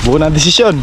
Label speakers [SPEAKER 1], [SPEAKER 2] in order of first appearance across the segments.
[SPEAKER 1] Buo ng desisyon.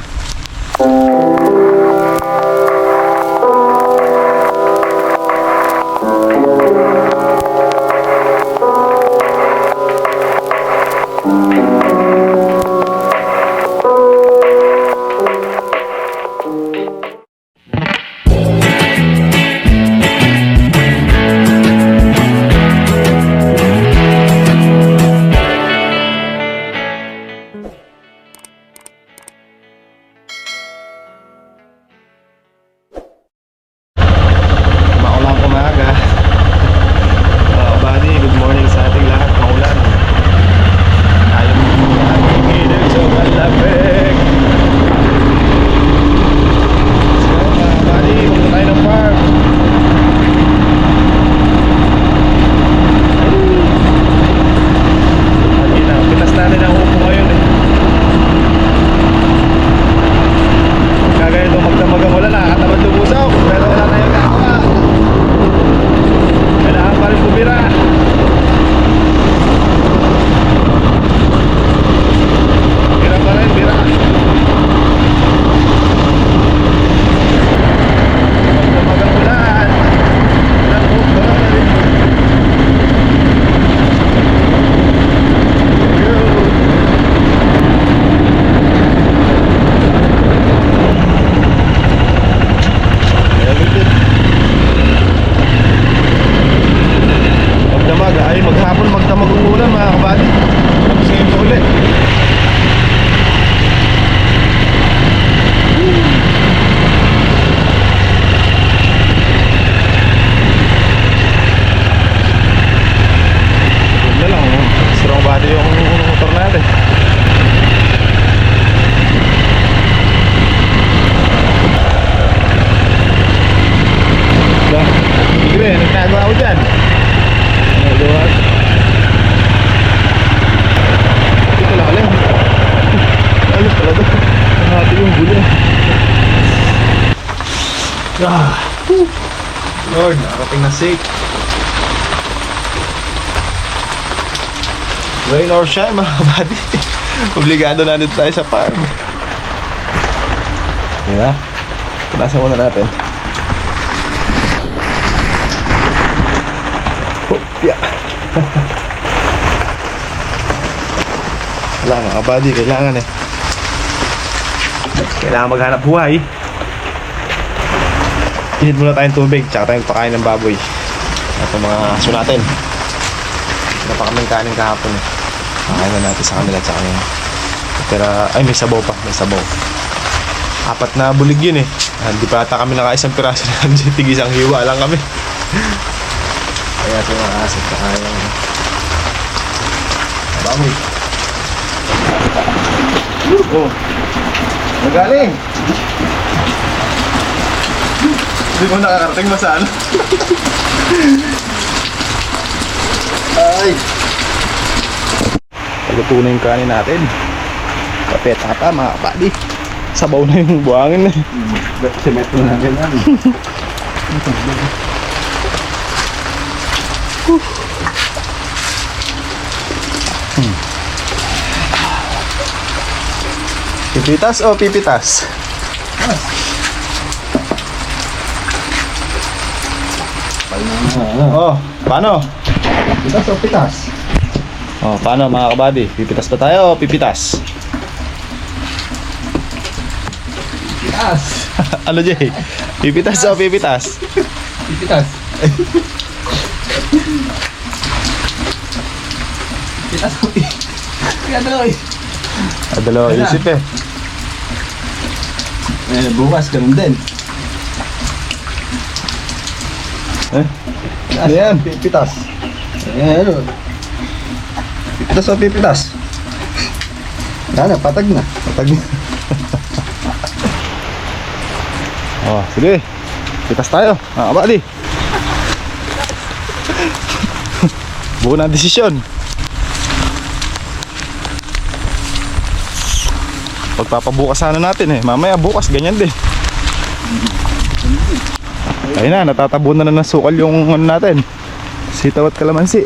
[SPEAKER 1] Lord, nakarating na safe. Rain or shine mga kabady, obligado na dito tayo sa farm. Diba? Punasan muna natin. Hopya. Wala mga kabady, kailangan maghanap buhay. Init muna tayong tubig, tsaka tayong pakain ng baboy. Ito mga aso natin. Napakaming kanin kahapon eh. Pakain na natin sa kanila, tsaka yung pero, ay may sabaw pa, may sabaw. 4 na bulig yun eh. Hindi pa ata kami naka-isang piraso na tigisang hiwa lang kami. Kaya ito mga aso, tsaka yung baboy. Oh, magaling! Hindi mo nakakarating mo saan. Ay! Pagluto na yung kanin natin. Kapet ata mga kapadi. Sabaw na yung buhangin eh.
[SPEAKER 2] Simetro na ganyan.
[SPEAKER 1] Pipitas o pipitas? Oh, paano?
[SPEAKER 2] Pitas o pitas?
[SPEAKER 1] Oh, paano mga kabady? Pipitas ba tayo o pipitas?
[SPEAKER 2] Pitas!
[SPEAKER 1] Ano Jay? Pipitas o pipitas?
[SPEAKER 2] Pitas! Pitas o pitas? Kaya dalawa eh.
[SPEAKER 1] Dalawa isip eh.
[SPEAKER 2] Bukas ganun din.
[SPEAKER 1] Ano yan?
[SPEAKER 2] Pitas. Ano? Pitas o pipitas? Wala na, patag na.
[SPEAKER 1] Patag. Oh, sige. Pitas tayo. Kabady. Buo ng desisyon. Pagpapabukas sana natin eh. Mamaya bukas ganyan din. Ayun na, natatabunan na ng sukal yung ano natin. Sitaw at kalamansi.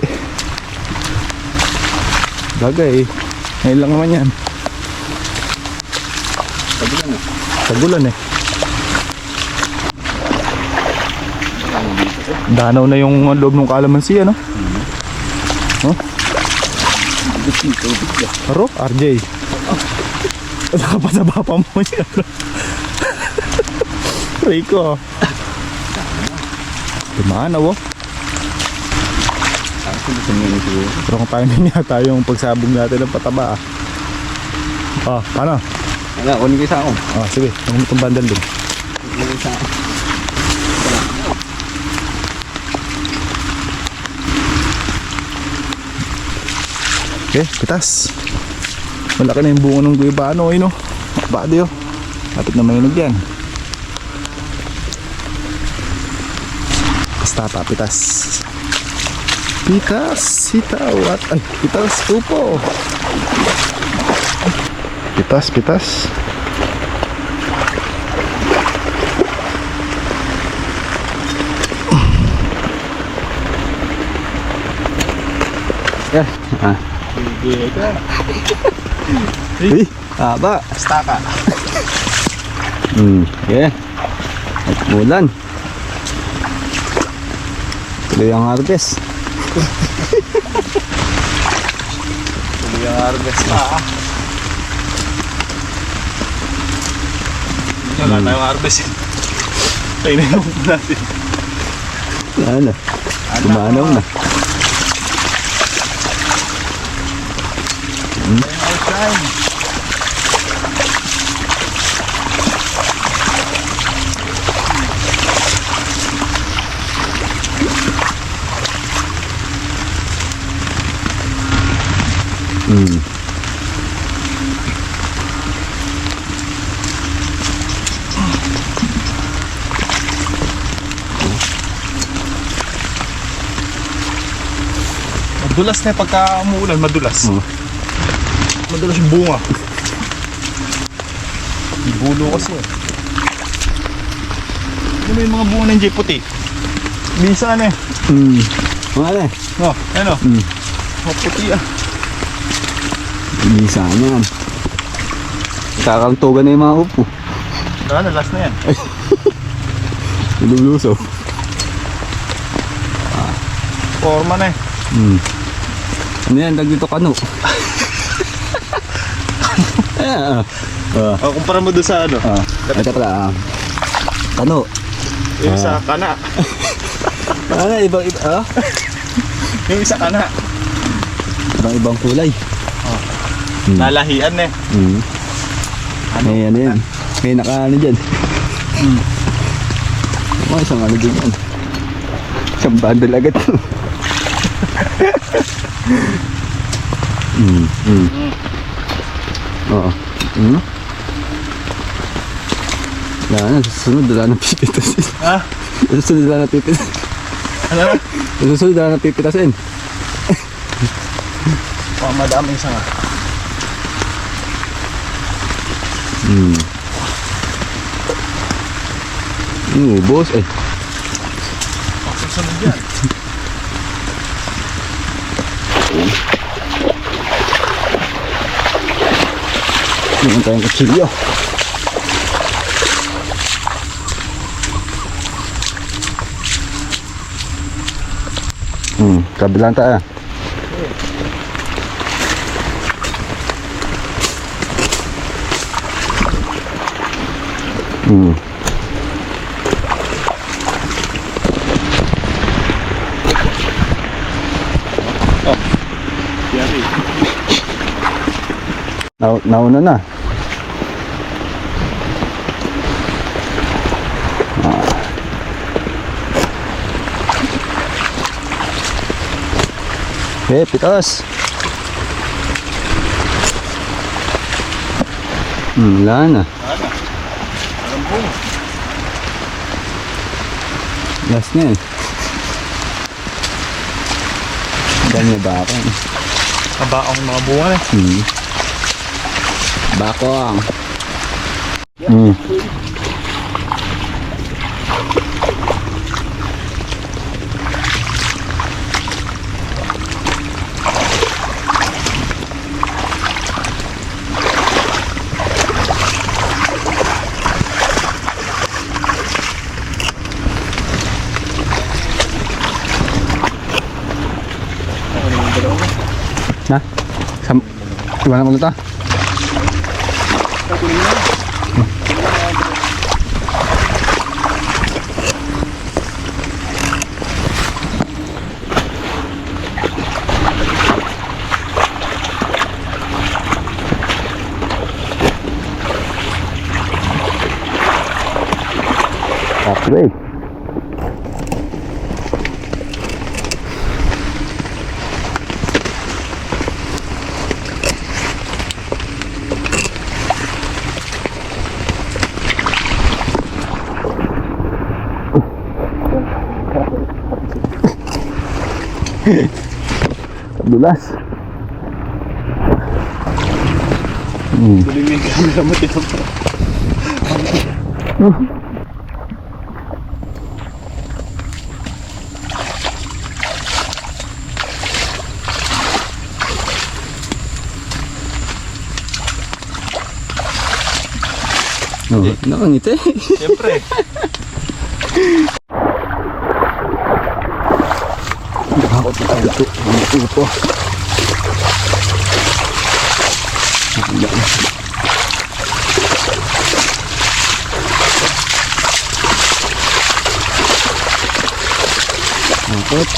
[SPEAKER 1] Bagay, ngayon lang naman yan.
[SPEAKER 2] Tagulan na.
[SPEAKER 1] Tagulan eh. Danaw na yung loob ng kalamansi, ano? Huh? Aro, RJ. Nakapasaba pa mo yan. Rico. Tumanaw oh. Pero kung timing yata yung pagsabog natin ng pataba ah. Ah, ano?
[SPEAKER 2] Wala, kunin ko isa ako.
[SPEAKER 1] Ah, sige. Naman itong bandal din.
[SPEAKER 2] Kunin ko isa ako.
[SPEAKER 1] Okay, pitas. Malaki na yung bunga ng guibano eh no. Badi oh. Lapit na mayunog yan. Basta pa, pitas. Pitas, sitaw at ay, pitas, tupo. Pitas, pitas.
[SPEAKER 2] Yeah. Ah.
[SPEAKER 1] Eh,
[SPEAKER 2] Haba.
[SPEAKER 1] staka.
[SPEAKER 2] Yeah. At bulan. Tuloy ang harvest.
[SPEAKER 1] Tuloy ang harvest pa. Wala tayong harvest. Tayo na yung natin.
[SPEAKER 2] Ano? Kumanaw na.
[SPEAKER 1] Outside. Madulas na pagka umuulan, madulas. Madulas yung bunga. Ibulo kasi eh. Ano yung mga bunga ng J puti? Bisa na eh.
[SPEAKER 2] Mga na.
[SPEAKER 1] No, ano? Mga puti ah.
[SPEAKER 2] Bisa niyan. Kakantugan na yung mga upo.
[SPEAKER 1] Ano, last na yan.
[SPEAKER 2] Nilulusaw.
[SPEAKER 1] Forma na eh.
[SPEAKER 2] Ano yan? Dag dito kano. Ayan.
[SPEAKER 1] Kumpara mo doon sa ano?
[SPEAKER 2] Ito pala. Kano.
[SPEAKER 1] Yung isa kana.
[SPEAKER 2] Ano? Ibang-iba.
[SPEAKER 1] Yung isa kana.
[SPEAKER 2] Ibang-ibang kulay.
[SPEAKER 1] Nalahian eh.
[SPEAKER 2] May ano yan. May naka-ano dyan. Oh, isang ano din yan. Isang bundle agad. Oo. Wala na, susunod wala na pipitasin.
[SPEAKER 1] Ha?
[SPEAKER 2] Susunod wala na pipitasin.
[SPEAKER 1] Ano na?
[SPEAKER 2] Susunod wala na pipitasin.
[SPEAKER 1] Madami isa nga.
[SPEAKER 2] Boss eh.
[SPEAKER 1] Susunod yan.
[SPEAKER 2] Meron tayong kutsilyo. Kabilang tayo.
[SPEAKER 1] Yari.
[SPEAKER 2] Nauna na. Pitas. Wala na. Last na eh. Dami na ba ako?
[SPEAKER 1] Kabaong mga bunga eh.
[SPEAKER 2] Bakong. Na? Iwanan ko na ito. Okay. Kadulas.
[SPEAKER 1] Tuloy mo yung camera mo dito.
[SPEAKER 2] Oh, nakangiti.
[SPEAKER 1] Siyempre.
[SPEAKER 2] Nakakot na ito. Ito. Nakakot.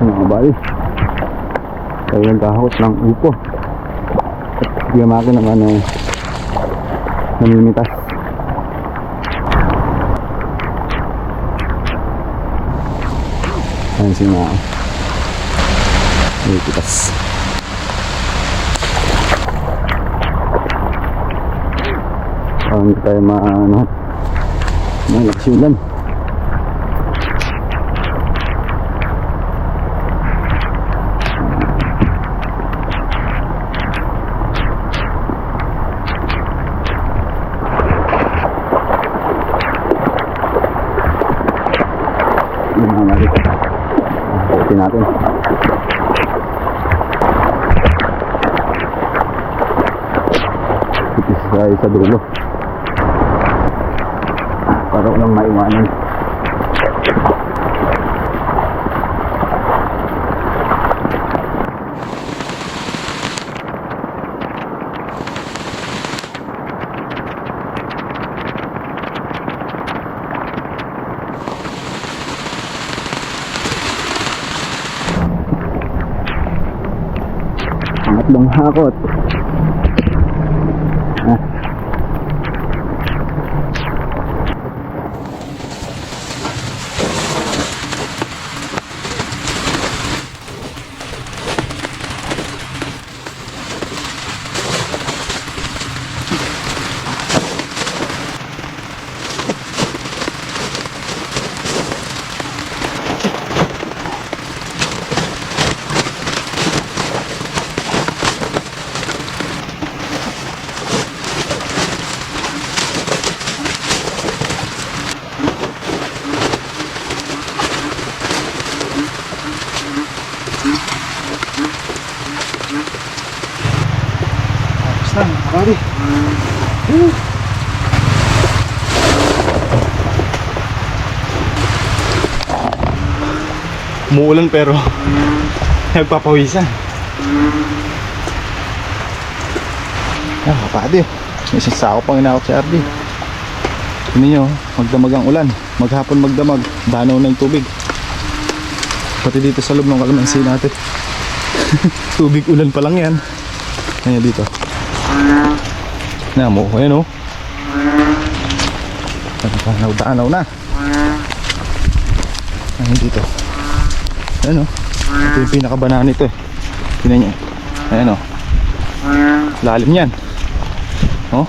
[SPEAKER 2] Mga bali, tayo nagkahakot ng upo at biyamakin naman ay namimitas. Ayan si Mao, namimitas. Hindi tayo malakas yung ulan. Ikutin natin. Itis sa dulo para walang maiwanan. Tatlong hakot. Pare.
[SPEAKER 1] Umuulan pero nagpapawisan. Kapatid, may sasako pang inakot si RD. Tingnan nyo, magdamag ang ulan. Maghapon magdamag, danaw na yung tubig. Pati dito sa loob ng kalamansi natin. Tubig ulan pa lang yan. Ayan dito. Namo, ayan o. Danaw na. Ayan dito. Ayan o. Ito yung pinakabanaan nito eh. Tingnan nyo. Ayan o. Lalim yan. Oh.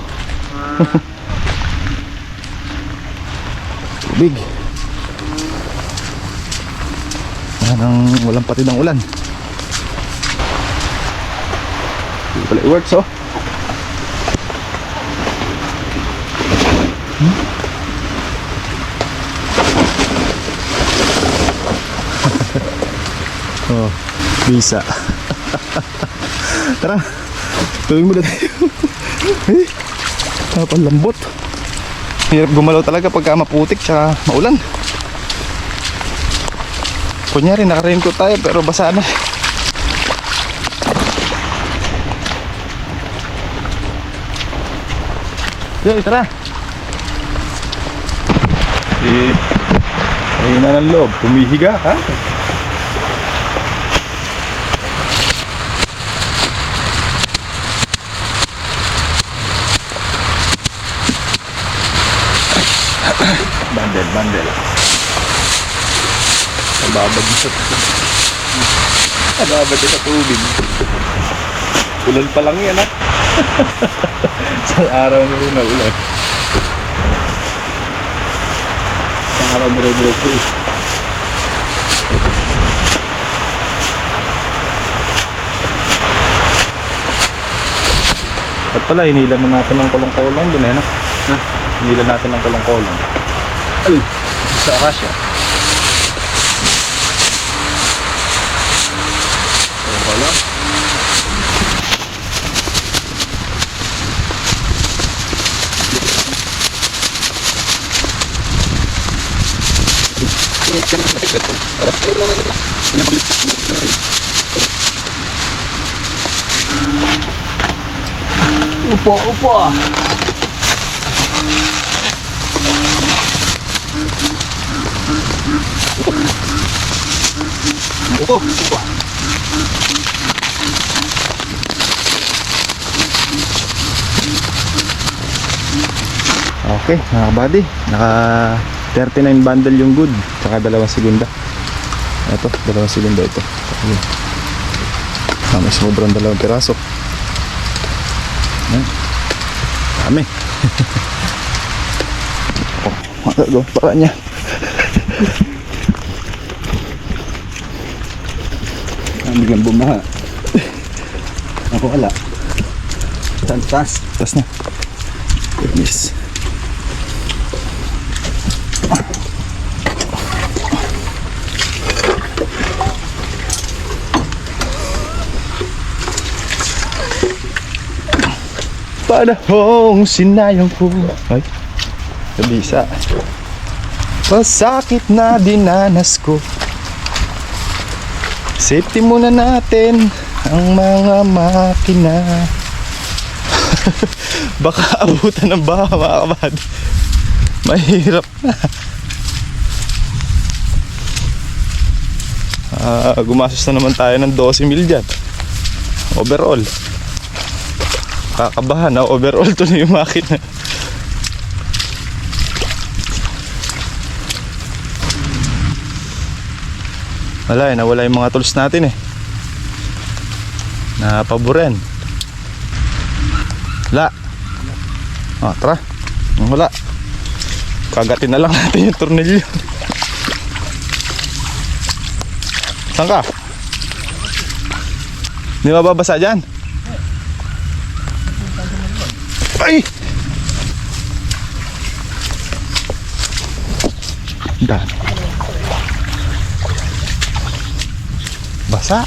[SPEAKER 1] Tubig. Ayan ang walang patid ng ulan. Hindi pala i-works oh. Oh, bisa. Tara, tuloy mo na tayo. Eh, napalambot. Hirap gumalaw talaga pagka maputik tsaka maulan. Kunyari naka-raincoat tayo pero basa na. Yo, tara. Ayun na ng loob, tumihiga ha? Bandel. Nababad sa tubig. Nababad sa tubig. Ulan pa lang yan ha? Sa araw na rin na ulan. Sa araw na rin ito. At pala, hinilan na natin ng kolong-kolong dun eh, no? Hinilan natin ng kolong-kolong. Ay, sa akasya. Kolong-kolong. Upo. Okay, mga kabady, naka 39 bundle yung good, tsaka 2 segunda. Ito, 2 segunda ito. Ayun. May sobrang 2 piraso. Ayan. Dami. Oh, magagawa para niya.
[SPEAKER 2] Ang biglang bumaha. Ako wala. Tas.
[SPEAKER 1] Tas na. Goodness. Panahong sinayang ko. Ay, nabisa. Pasakit na dinanas ko. Safety muna natin ang mga makina. Baka abutan ng baha mga kabad. Mahirap na. Gumastos na naman tayo ng 12,000 dyan. Overall. Kakabahan na overall to na yung makina. Nawala yung mga tools natin eh. Napaboran. Wala. Tara. Wala. Kagatin na lang natin yung tornilyo. Saan ka? Hindi mababasa dyan? Ay! Dan. Basa.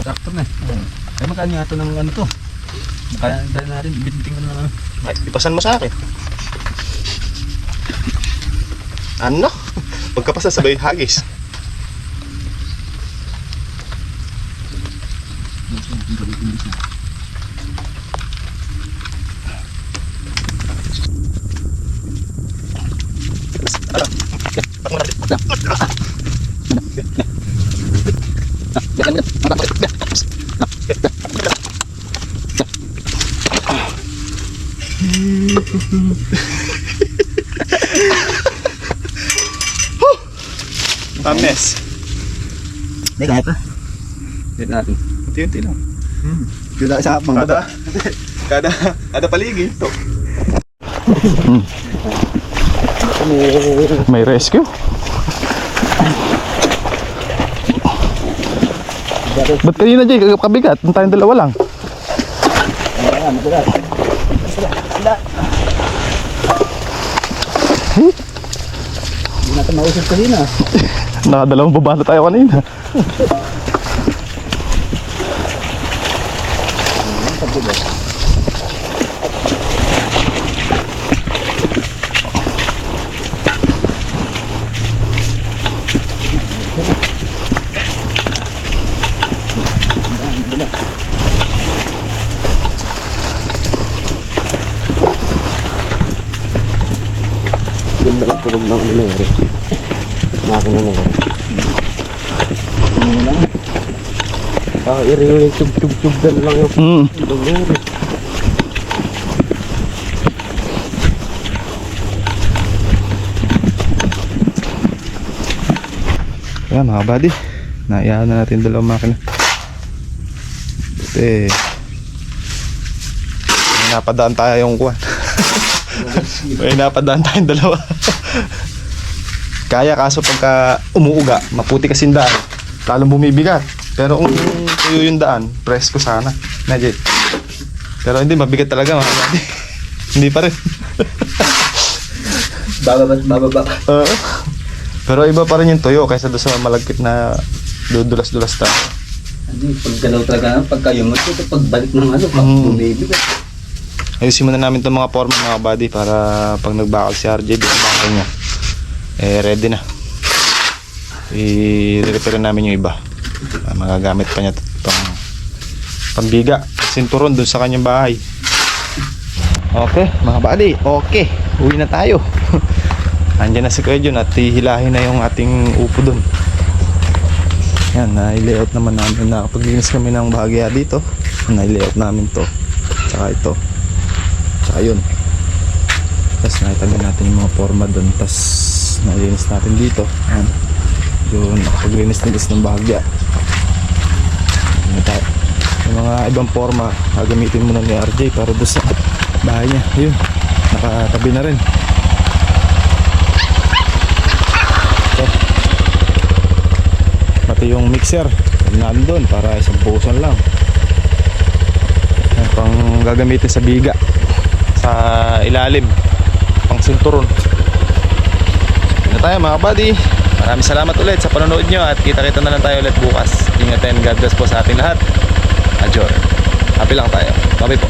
[SPEAKER 2] Traktor na. Ay magkano nga ito ng ano to? Kaya natin, binting ko na lang.
[SPEAKER 1] Ay, ipasan mo sa akin. Ano? Pagkapasa sabay hagis. Pames.
[SPEAKER 2] Hindi kaya pa. Dito natin.
[SPEAKER 1] Unti-unti lang.
[SPEAKER 3] Kada isa pang baba.
[SPEAKER 1] Kada paligid to. May rescue. Ba't kanina Jay, kabigat? Ang tayong dalawa lang.
[SPEAKER 3] Hindi natin mausap kanina.
[SPEAKER 1] Nakadalawang baba na tayo kanina.
[SPEAKER 3] Yung dapat tulog ng nangyari. Makina na lang. I-ring yung tube-tube lang yung nangyari.
[SPEAKER 1] Ayan mga buddy, naiyahan na natin dalawang makina. Buti may napadaan tayo yung kuwan. May napadaan tayong dalawa. Kaya kaso pagka umuuga, maputi kasing daan, lalong bumibigat. Pero kung tuyo yung daan, presko sana. Najit. Pero hindi, mabigat talaga mga buddy. Hindi pa rin.
[SPEAKER 3] Bababa.
[SPEAKER 1] Pero iba pa rin yung tuyo kaysa doon sa malagkit na dudulas-dulas tayo.
[SPEAKER 3] Hindi, pag galaw talaga, pagka yung ito, pagbalik ng ano, pag bumibigat.
[SPEAKER 1] Ayusin muna namin itong mga forma mga buddy para pag nagbakal si RJ dito sa bakal niya, ready na. I-repair namin yung iba. Magagamit pa niya itong pambiga, sinturon dun sa kanyang bahay. Okay mga buddy, okay, uwi na tayo. Andiyan na si Kuya Jun at hihilahin na yung ating upo dun. Yan, na-layout naman namin. Nakapaglinis kami ng bahagya dito. Na-layout namin to, tsaka ito, tsaka yun. Tapos nakitabi natin yung mga forma dun. Tapos nalinis natin dito. Yan, yun, nakapaglinis din is ng bahagya. Yung mga ibang forma gagamitin muna ni RJ para doon sa bahay niya. Yun, nakatabi na rin. Pati yung mixer nandun para isang puson lang. Yan, pang gagamitin sa biga, sa ilalim, pang sinturon. Yun na tayo mga buddy. Maraming salamat ulit sa panonood nyo at kita-kita na lang tayo ulit bukas. Ingat and God bless po sa ating lahat. Adjor. Happy lang tayo. Bye po.